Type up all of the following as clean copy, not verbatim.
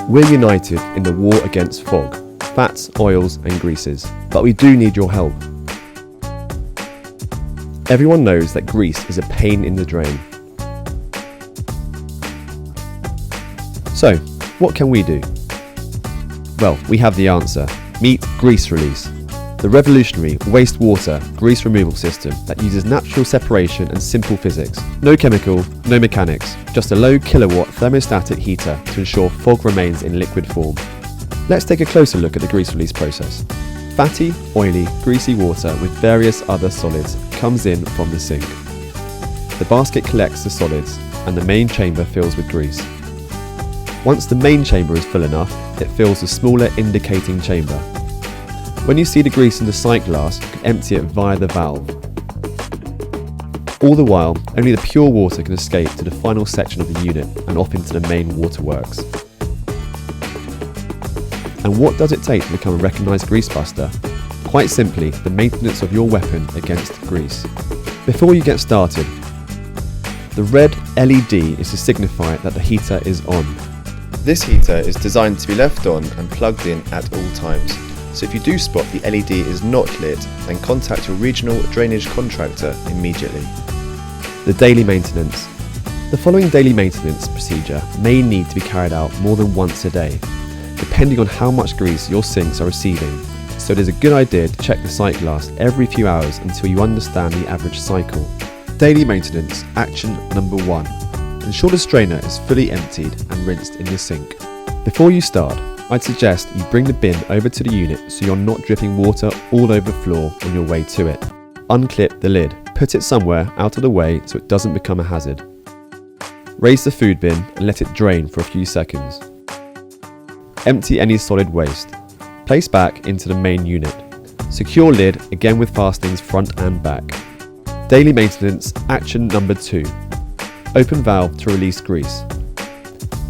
We're united in the war against fog, fats, oils and greases, but we do need your help. Everyone knows that grease is a pain in the drain. So, what can we do? Well, we have the answer. Meet Grease Release, the revolutionary wastewater grease removal system that uses natural separation and simple physics. No chemical, no mechanics, just a low kilowatt thermostatic heater to ensure fog remains in liquid form. Let's take a closer look at the grease release process. Fatty, oily, greasy water with various other solids comes in from the sink. The basket collects the solids and the main chamber fills with grease. Once the main chamber is full enough, it fills the smaller indicating chamber. When you see the grease in the sight glass, you can empty it via the valve. All the while, only the pure water can escape to the final section of the unit and off into the main waterworks. And what does it take to become a recognised grease buster? Quite simply, the maintenance of your weapon against grease. Before you get started, the red LED is to signify that the heater is on. This heater is designed to be left on and plugged in at all times. So if you do spot the LED is not lit, then contact your regional drainage contractor immediately. The daily maintenance. The following daily maintenance procedure may need to be carried out more than once a day, depending on how much grease your sinks are receiving. So it is a good idea to check the sight glass every few hours until you understand the average cycle. Daily maintenance action number 1. Ensure the strainer is fully emptied and rinsed in the sink. Before you start, I'd suggest you bring the bin over to the unit so you're not dripping water all over the floor on your way to it. Unclip the lid. Put it somewhere out of the way so it doesn't become a hazard. Raise the food bin and let it drain for a few seconds. Empty any solid waste. Place back into the main unit. Secure lid again with fastenings front and back. Daily maintenance action number 2. Open valve to release grease.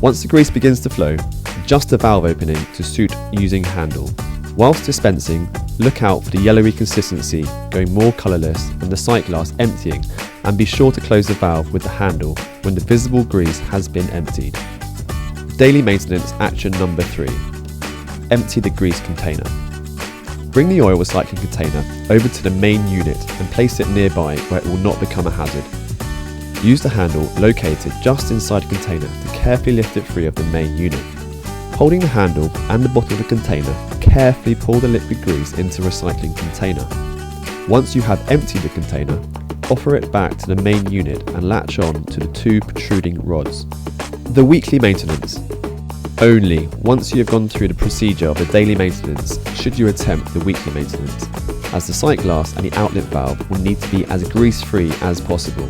Once the grease begins to flow, adjust the valve opening to suit using handle. Whilst dispensing, look out for the yellowy consistency going more colourless and the sight glass emptying, and be sure to close the valve with the handle when the visible grease has been emptied. Daily maintenance action number 3. Empty the grease container. Bring the oil recycling container over to the main unit and place it nearby where it will not become a hazard. Use the handle located just inside the container to carefully lift it free of the main unit. Holding the handle and the bottom of the container, carefully pour the liquid grease into the recycling container. Once you have emptied the container, offer it back to the main unit and latch on to the 2 protruding rods. The weekly maintenance. Only once you have gone through the procedure of the daily maintenance should you attempt the weekly maintenance, as the sight glass and the outlet valve will need to be as grease-free as possible.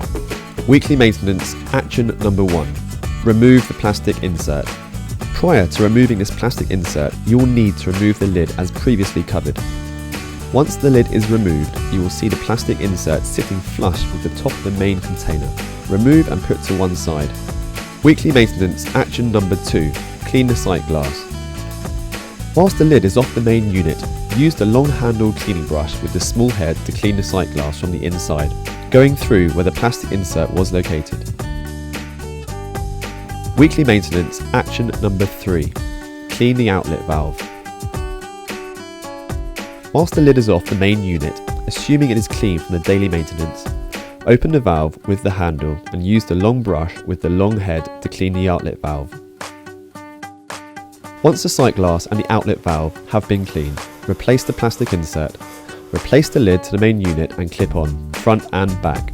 Weekly maintenance action number 1. Remove the plastic insert. Prior to removing this plastic insert, you will need to remove the lid as previously covered. Once the lid is removed, you will see the plastic insert sitting flush with the top of the main container. Remove and put to one side. Weekly maintenance action number 2. Clean the sight glass. Whilst the lid is off the main unit, use the long-handled cleaning brush with the small head to clean the sight glass from the inside, going through where the plastic insert was located. Weekly maintenance action number 3. Clean the outlet valve. Whilst the lid is off the main unit, assuming it is clean from the daily maintenance, open the valve with the handle and use the long brush with the long head to clean the outlet valve. Once the sight glass and the outlet valve have been cleaned, replace the plastic insert, replace the lid to the main unit and clip on, front and back.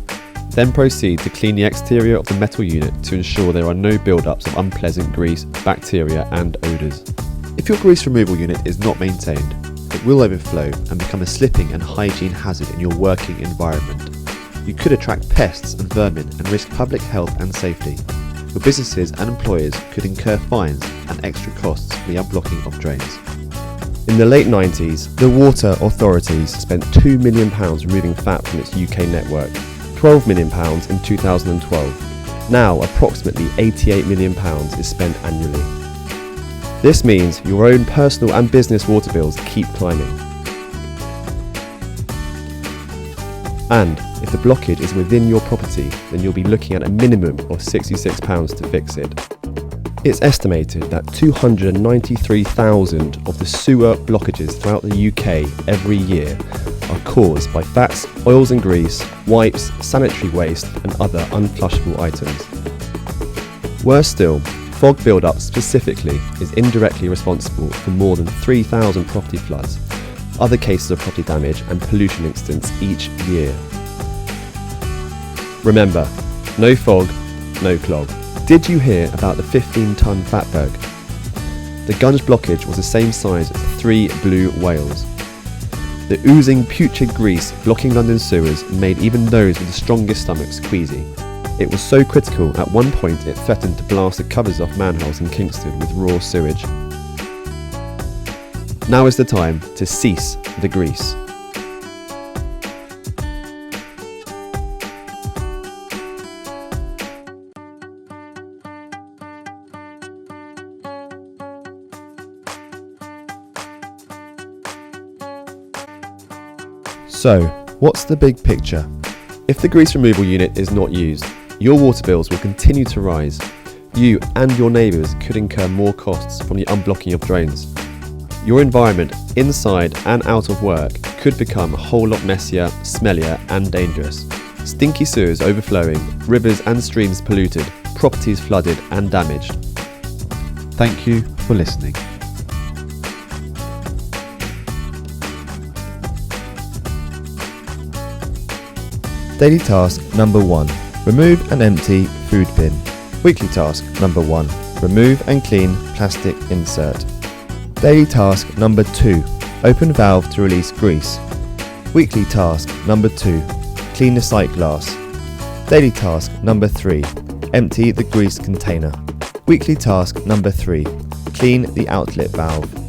Then proceed to clean the exterior of the metal unit to ensure there are no build-ups of unpleasant grease, bacteria and odours. If your grease removal unit is not maintained, it will overflow and become a slipping and hygiene hazard in your working environment. You could attract pests and vermin and risk public health and safety. Your businesses and employers could incur fines and extra costs for the unblocking of drains. In the late 90s, the water authorities spent £2 million removing fat from its UK network, £12 million in 2012. Now approximately £88 million is spent annually. This means your own personal and business water bills keep climbing. And if the blockage is within your property, then you'll be looking at a minimum of £66 to fix it. It's estimated that 293,000 of the sewer blockages throughout the UK every year are caused by fats, oils and grease, wipes, sanitary waste and other unflushable items. Worse still, fog build-up specifically is indirectly responsible for more than 3,000 property floods, other cases of property damage and pollution incidents each year. Remember, no fog, no clog. Did you hear about the 15-ton fatberg? The gunge blockage was the same size as 3 blue whales. The oozing putrid grease blocking London sewers made even those with the strongest stomachs queasy. It was so critical at one point it threatened to blast the covers off manholes in Kingston with raw sewage. Now is the time to cease the grease. So, what's the big picture? If the grease removal unit is not used, your water bills will continue to rise. You and your neighbours could incur more costs from the unblocking of drains. Your environment, inside and out of work, could become a whole lot messier, smellier and dangerous. Stinky sewers overflowing, rivers and streams polluted, properties flooded and damaged. Thank you for listening. Daily task number 1. Remove and empty food bin. Weekly task number 1. Remove and clean plastic insert. Daily task number 2. Open valve to release grease. Weekly task number 2. Clean the sight glass. Daily task number 3. Empty the grease container. Weekly task number 3. Clean the outlet valve.